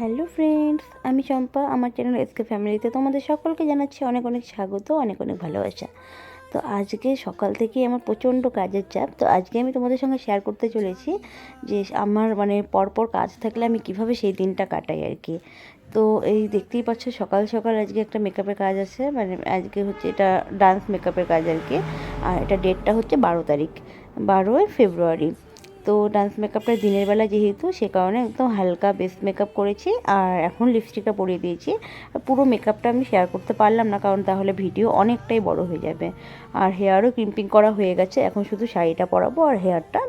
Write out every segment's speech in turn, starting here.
Hello friends, আমি চম্পা। আমার channel SK ফ্যামিলিতে তোমাদের সকলকে জানাচ্ছি অনেক অনেক স্বাগত, অনেক অনেক ভালোবাসা। তো আজকে সকাল থেকেই আমার প্রচণ্ড কাজের চাপ। তো আজকে আমি তোমাদের সঙ্গে শেয়ার করতে চলেছি যে আমার পরপর কাজ থাকলে আমি কিভাবে সেই দিনটা কাটাই আর কি। তো এই দেখতেই পাচ্ছ সকাল সকাল আজকে একটা মেকআপের কাজ আছে, আজকে হচ্ছে এটা ডান্স মেকআপের কাজ আর কি। আর এটা ডেটটা হচ্ছে 12 তারিখ, 12 ফেব্রুয়ারি। তো ডান্স মেকআপটা দিনের বেলা যেহেতু, সে কারণে একদম হালকা বেস মেকআপ করেছি আর এখন লিপস্টিকটা পরিয়ে দিয়েছি। পুরো মেকআপটা আমি শেয়ার করতে পারলাম না, কারণ তাহলে ভিডিও অনেকটাই বড় হয়ে যাবে। আর হেয়ারও ক্রিম্পিং করা হয়ে গেছে, এখন শুধু শাড়িটা পরাবো আর হেয়ারটা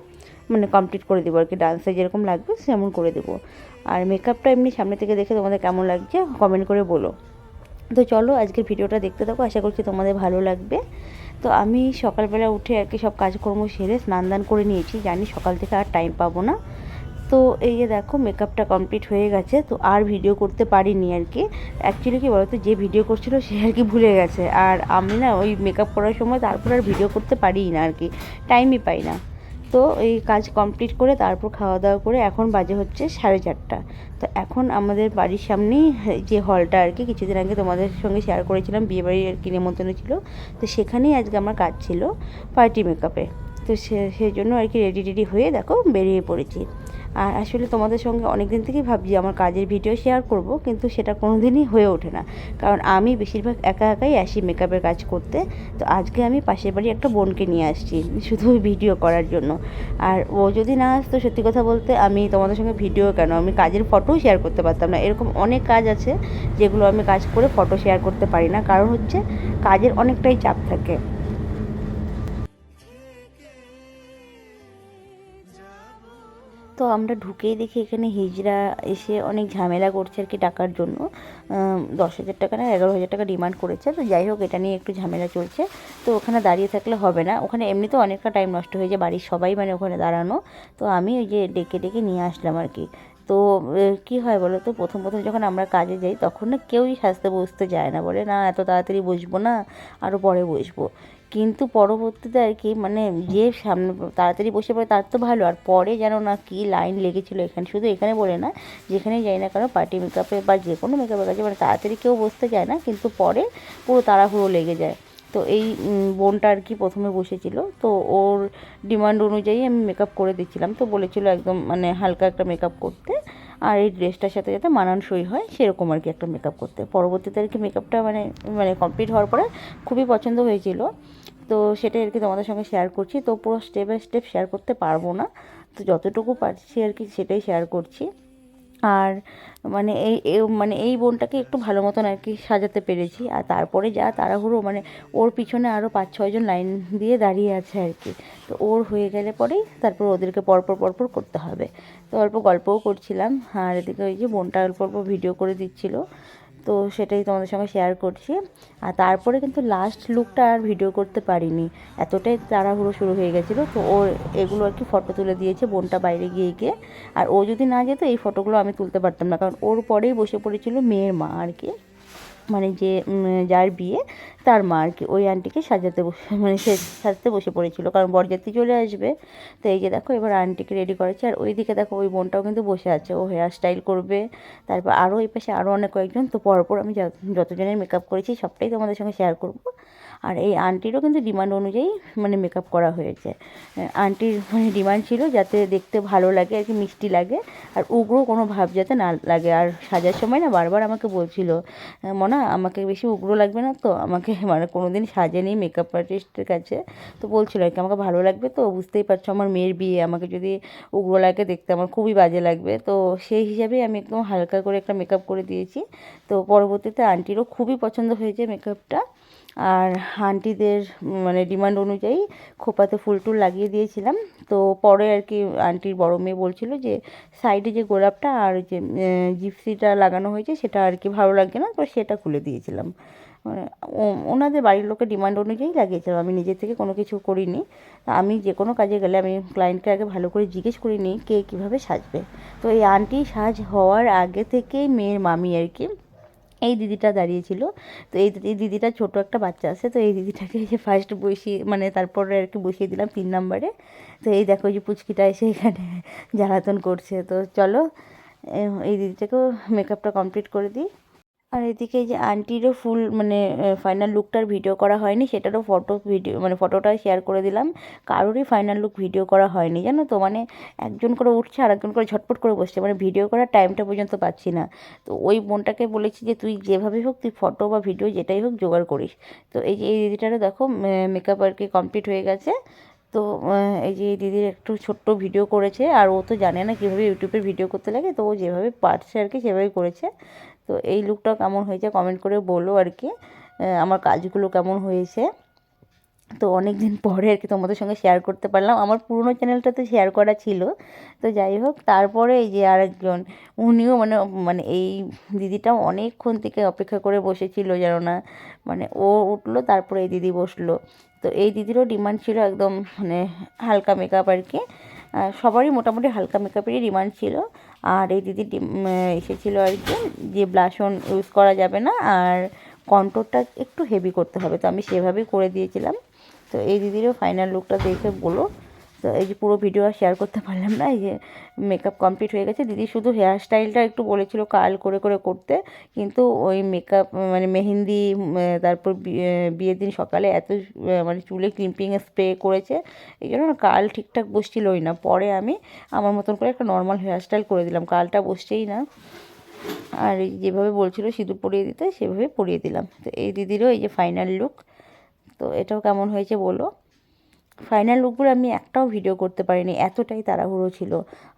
কমপ্লিট করে দেবো আর কি, ডান্সে যেরকম লাগবে সেমন করে দেবো। আর মেকআপটা এমনি সামনে থেকে দেখে তোমাদের কেমন লাগছে কমেন্ট করে বলো। তো চলো আজকের ভিডিওটা দেখতে থাকো, আশা করছি তোমাদের ভালো লাগবে। তো আমি সকালবেলা উঠে আর কি সব কাজকর্ম সেরে স্নান দান করে নিয়েছি, জানি সকাল থেকে আর টাইম পাবো না। তো এই যে দেখো মেকআপটা কমপ্লিট হয়ে গেছে, তো আর ভিডিও করতে পারিনি আর কি। অ্যাকচুয়ালি কি বলতো, যে ভিডিও করছিল সে আর কি ভুলে গেছে, আর আমি না ওই মেকআপ করার সময় তারপর আর ভিডিও করতে পারিই না আর কি, টাইমই পাই না। তো এই কাজ কমপ্লিট করে তারপর খাওয়া দাওয়া করে এখন বাজে হচ্ছে 4:30। তো এখন আমাদের বাড়ির সামনেই যে হলটা আর কি, কিছুদিন আগে তোমাদের সঙ্গে শেয়ার করেছিলাম বিয়েবাড়ির আর কি নেমন্তন্ন ছিল, তো সেখানেই আজকে আমার কাজ ছিল পার্টি মেকআপে। তো সেই জন্য আর কি রেডি রেডি হয়ে দেখো বেরিয়ে পড়েছি। আর আসলে তোমাদের সঙ্গে অনেক দিন থেকেই ভাবছি আমার কাজের ভিডিও শেয়ার করব, কিন্তু সেটা কোনো দিনই হয়ে ওঠে না, কারণ আমি বেশিরভাগ একা একাই আসি মেকআপের কাজ করতে। তো আজকে আমি পাশের বাড়ি একটা বোনকে নিয়ে আসছি শুধু ভিডিও করার জন্য। আর ও যদি না আসতো, সত্যি কথা বলতে আমি তোমাদের সঙ্গে ভিডিও কেন, আমি কাজের ফটোও শেয়ার করতে পারতাম না। এরকম অনেক কাজ আছে যেগুলো আমি কাজ করে ফটো শেয়ার করতে পারি না, কারণ হচ্ছে কাজের অনেকটাই চাপ থাকে। তো আমরা ঢুকেই দেখি এখানে হিজড়া এসে অনেক ঝামেলা করছে আর কি টাকার জন্য। 10,000 টাকা না 11,000 টাকা ডিমান্ড করেছে। তো যাই হোক, এটা নিয়ে একটু ঝামেলা চলছে। তো ওখানে দাঁড়িয়ে থাকলে হবে না, ওখানে এমনিতেও অনেকটা টাইম নষ্ট হয়ে যায়, বাড়ির সবাই ওখানে দাঁড়ানো। তো আমি ওই যে ডেকে ডেকে নিয়ে আসলাম আর কি। তো কী হয় বলো তো, প্রথম প্রথম যখন আমরা কাজে যাই তখন না কেউই সাজতে বসতে যায় না, বলে না এত তাড়াতাড়ি বসবো না, আরও পরে বসবো। কিন্তু পরবর্তীতে আর কি যে সামনে তাড়াতাড়ি বসে পড়ে তার তো ভালো, আর পরে যেন না কি লাইন লেগেছিলো এখানে, শুধু এখানে বলে না, যেখানেই যাই না কেন পার্টি মেকআপে বা যে কোনো মেকআপের কাছে তাড়াতাড়ি কেউ বসতে যায় না, কিন্তু পরে পুরো তাড়াহুড়ো লেগে যায়। তো এই বোনটা আর কি প্রথমে বসেছিল, তো ওর ডিমান্ড অনুযায়ী আমি মেকআপ করে দিচ্ছিলাম। তো বলেছিল একদম হালকা একটা মেকআপ করতে, আর এই ড্রেসটার সাথে যাতে মানানসই হয় সেরকম আর কি একটা মেকআপ করতে। পরবর্তীতে আর কি মেকআপটা কমপ্লিট হওয়ার পরে খুবই পছন্দ হয়েছিল। তো সেটাই আর কি তোমাদের সঙ্গে শেয়ার করছি। তো পুরো স্টেপ বাই স্টেপ শেয়ার করতে পারবো না, তো যতটুকু পারছি আর কি সেটাই শেয়ার করছি। আর এই বোনটাকে একটু ভালো মতন আর কি সাজাতে পেরেছি। আর তারপরে যা তাড়াহুড়ো, ওর পিছনে আরও 5-6 জন লাইন দিয়ে দাঁড়িয়ে আছে আর কি। তো ওর হয়ে গেলে পরেই তারপর ওদেরকে পরপর পরপর করতে হবে। তো অল্প গল্পও করছিলাম, আর এদিকে ওই যে বোনটা অল্প অল্প ভিডিও করে দিচ্ছিলো। তো সেটাই তোমাদের সঙ্গে শেয়ার করছি। আর তারপরে কিন্তু লাস্ট লুকটা আর ভিডিও করতে পারিনি, এতটাই তাড়াহুড়ো শুরু হয়ে গেছিলো। তো ওর এগুলো আর কি ফটো তুলে দিয়েছে বোনটা বাইরে গিয়ে গিয়ে। আর ও যদি না যেত এই ফটোগুলো আমি তুলতে পারতাম না, কারণ ওর পরেই বসে পড়েছিল মেয়ের মা আর কি, যে যার বিয়ে তার মা আর কি, ওই আন্টিকে সাজাতে বসে সে সাজতে বসে পড়েছিল, কারণ বরযাত্রী চলে আসবে। তো এই যে দেখো এবার আন্টিকে রেডি করেছে, আর ওই দিকে দেখো ওই বোনটাও কিন্তু বসে আছে, ও হেয়ার স্টাইল করবে। তারপর আরও এই পাশে আরও অনেক কয়েকজন। তো পরপর আমি যতজনের মেকআপ করেছি সবটাই তোমাদের সঙ্গে শেয়ার করব। আর এই আন্টিরও কিন্তু ডিমান্ড অনুযায়ী মেকআপ করা হয়েছে। আন্টির ডিমান্ড ছিল যাতে দেখতে ভালো লাগে আর কি, মিষ্টি লাগে, আর উগ্র কোনো ভাব যাতে না লাগে। আর সাজার সময় না বারবার আমাকে বলছিল, মনা আমাকে বেশি উগ্র লাগবে না তো, আমাকে কোনো দিন সাজেনি মেকআপ আর্টিস্টের কাছে। তো বলছিল আর কি আমাকে ভালো লাগবে, তো বুঝতেই পারছো আমার মেয়ের বিয়ে, আমাকে যদি উগ্র লাগে দেখতে আমার খুবই বাজে লাগবে। তো সেই হিসাবেই আমি একদম হালকা করে একটা মেকআপ করে দিয়েছি। তো পরবর্তীতে আন্টিরও খুবই পছন্দ হয়েছে মেকআপটা। আর আন্টিদের ডিমান্ড অনুযায়ী খোপাতে ফুল টুল লাগিয়ে দিয়েছিলাম। তো পরে আর কি আন্টির বড় মেয়ে বলছিল যে সাইডে যে গোলাপটা আর যে জিপসিটা লাগানো হয়েছে সেটা আর কি ভালো লাগছে না, তো সেটা খুলে দিয়েছিলাম। ওনাদের বাড়ির লোকের ডিমান্ড অনুযায়ী লাগিয়েছিলাম, আমি নিজে থেকে কোনো কিছু করিনি। আমি যে কোনো কাজে গেলে আমি ক্লায়েন্টকে আগে ভালো করে জিজ্ঞেস করে নিই কে কীভাবে সাজবে। তো এই আন্টি সাজ হওয়ার আগে থেকেই মেয়ের মামি আর কি এই দিদিটা দাঁড়িয়েছিল। তো এই দিদিটার ছোট একটা বাচ্চা আছে, তো এই দিদিটাকে যে ফার্স্ট বসিয়ে তারপরে আর কি বসিয়ে দিলাম 3 নম্বরে। তো এই দেখো যে পুচকিটা এসে এখানে জ্বালাতন করছে। তো চলো এই দিদিটাকেও মেকআপটা কমপ্লিট করে দিই। আর এদিকে এই যে আন্টিরও ফুল মানে ফাইনাল লুকটার ভিডিও করা হয়নি, সেটারও ফটোটা শেয়ার করে দিলাম। কারোরই ফাইনাল লুক ভিডিও করা হয়নি জানো তো, মানে একজন করে উঠছে আর একজন করে ঝটপট করে বসছে, মানে ভিডিও করার টাইমটা পর্যন্ত পাচ্ছি না। তো ওই বোনটাকে বলেছি যে তুই যেভাবে হোক তুই ফটো বা ভিডিও যেটাই হোক জোগাড় করিস। তো এই যে এই দিদিটারও দেখো মেকআপ আর কি কমপ্লিট হয়ে গেছে। তো এই যে এই দিদির একটু ছোট্ট ভিডিও করেছে, আর ও তো জানে না কীভাবে ইউটিউবের ভিডিও করতে লাগে, তো ও যেভাবে পারছে আর কি সেভাবেই করেছে। তো এই লুকটা কেমন হয়েছে কমেন্ট করে বলো আর কি, আমার কাজগুলো কেমন হয়েছে। তো অনেক দিন পরে আর কি তোমাদের সঙ্গে শেয়ার করতে পারলাম, আমার পুরনো চ্যানেলটাতে শেয়ার করা ছিল। তো যাই হোক, তারপরে এই যে আরেকজন, উনিও মানে মানে এই দিদিটাও অনেকক্ষণ থেকে অপেক্ষা করে বসেছিল যেন না, মানে ও উঠলো তারপরে এই দিদি বসলো। তো এই দিদিরও ডিমান্ড ছিল একদম মানে হালকা মেকআপ আর কি, সবারই মোটামুটি হালকা মেকআপেরই ডিমান্ড ছিল। আর এই দিদি এসেছিলো আর কি যে ব্লাশ অন ইউজ করা যাবে না, আর কন্ট্রোরটা একটু হেভি করতে হবে, তো আমি সেভাবেই করে দিয়েছিলাম। তো এই দিদিরও ফাইনাল লুকটা দেখে বলো। তো এই যে পুরো ভিডিও আর শেয়ার করতে পারলাম না, এই যে মেকআপ কমপ্লিট হয়ে গেছে। দিদি শুধু হেয়ার স্টাইলটা একটু বলেছিল কার্ল করে করে করতে, কিন্তু ওই মেকআপ মানে মেহেন্দি তারপর বিয়ের দিন সকালে এত মানে চুলে ক্লিপিং স্প্রে করেছে, এই জন্য না কার্ল ঠিকঠাক বসছিলই না। পরে আমি আমার মতন করে একটা নর্মাল হেয়ার স্টাইল করে দিলাম, কার্লটা বসছেই না। আর যেভাবে বলছিল সিঁদুর পরিয়ে দিতে সেভাবে পরিয়ে দিলাম। তো এই দিদিরও এই যে ফাইনাল লুক, তো এটাও কেমন হয়েছে বলো। ফাইনাল লুকগুলো আমি একটাও ভিডিও করতে পারিনি, এতটাই তাড়াহুড়ো ছিল।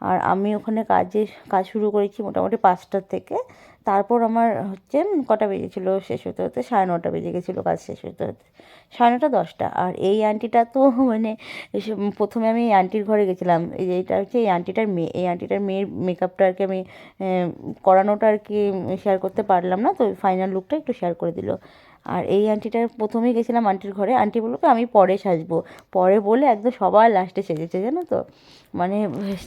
আর আমি ওখানে কাজ শুরু করেছি মোটামুটি 5টার থেকে। তারপর আমার হচ্ছে কটা বেজেছিল শেষ হতে হতে, 9:30 বেজে গেছিলো কাজ শেষ হতে হতে, 9:30 10টা। আর এই আন্টিটা তো মানে প্রথমে আমি এই আন্টির ঘরে গেছিলাম, এই যে এটা হচ্ছে এই আন্টিটার মেয়ে, এই আন্টিটার মেয়ের মেকআপটা আর কি আমি করানোটা আর কি শেয়ার করতে পারলাম না, তো ফাইনাল লুকটা একটু শেয়ার করে দিল। আর এই আন্টিটার প্রথমেই গেছিলাম আন্টির ঘরে, আন্টি বললো কি আমি পরে সাজবো, পরে বলে একদম সবার লাস্টে সেজেছে জানো তো। মানে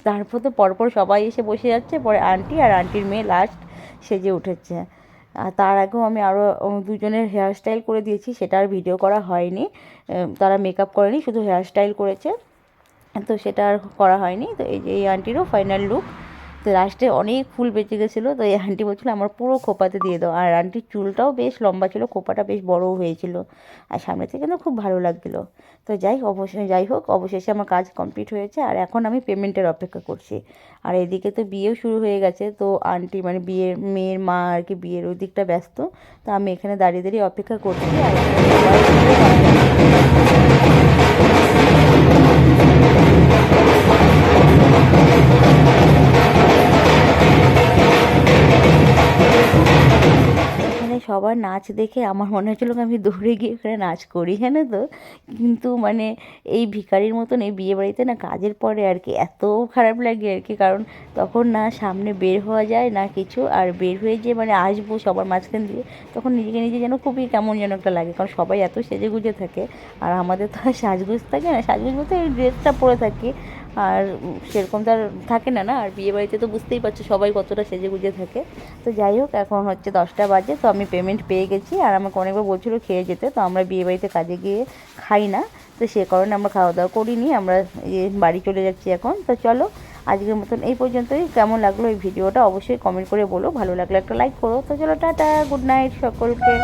তারপর তো পরপর সবাই এসে বসে যাচ্ছে, পরে আন্টি আর আন্টির মেয়ে লাস্ট সেজে উঠেছে। আর তার আগেও আমি আরও দুজনের হেয়ার স্টাইল করে দিয়েছি, সেটা আর ভিডিও করা হয়নি। তারা মেকআপ করেনি, শুধু হেয়ার স্টাইল করেছে, তো সেটা আর করা হয়নি। তো এই যে এই আন্টিরও ফাইনাল লুক। তো লাস্টে অনেক ফুল বেঁচে গেছিলো, তো এই আন্টি বলছিলো আমার পুরো খোপাতে দিয়ে দাও। আর আন্টির চুলটাও বেশ লম্বা ছিল, খোপাটা বেশ বড়ও হয়েছিল, আর সামনে থেকে কিন্তু খুব ভালো লাগছিলো। তো যাই হোক অবশেষে আমার কাজ কমপ্লিট হয়েছে, আর এখন আমি পেমেন্টের অপেক্ষা করছি। আর এদিকে তো বিয়েও শুরু হয়ে গেছে, তো আন্টি মানে বিয়ের মেয়ের মা আর কি বিয়ের ওই দিকটা ব্যস্ত, তো আমি এখানে দাঁড়িয়ে দাঁড়িয়ে অপেক্ষা করছি। আর সবার নাচ দেখে আমার মনে হচ্ছিলো আমি দৌড়ে গিয়ে ওখানে নাচ করি, জানো তো। কিন্তু মানে এই ভিখারির মতন এই বিয়েবাড়িতে না কাজের পরে আর কি এত খারাপ লাগে আর কি, কারণ তখন না সামনে বের হওয়া যায় না কিছু, আর বের হয়ে যে মানে আসবো সবার মাঝখান দিয়ে, তখন নিজেকে নিজে যেন খুবই কেমন যেন একটা লাগে, কারণ সবাই এত সেজে গুজে থাকে, আর আমাদের তো আর সাজগোজ থাকে না, সাজগোজ বলতে এই ড্রেসটা পরে থাকি, আর সেরকম তো আর থাকে না না। আর বিয়েবাড়িতে তো বুঝতেই পারছো সবাই কতটা সেজে গুজে থাকে। তো যাই হোক, এখন হচ্ছে 10টা বাজে, তো আমি পেমেন্ট পেয়ে গেছি। আর আমাকে অনেকবার বলছিলো খেয়ে যেতে, তো আমরা বিয়েবাড়িতে কাজে গিয়ে খাই না, তো সে কারণে আমরা খাওয়া দাওয়া করিনি, আমরা বাড়ি চলে যাচ্ছি এখন। তো চলো আজকের মতন এই পর্যন্তই। কেমন লাগলো এই ভিডিওটা অবশ্যই কমেন্ট করে বলো, ভালো লাগলে একটা লাইক করো। তো চলো টাটা, গুড নাইট সকলকে।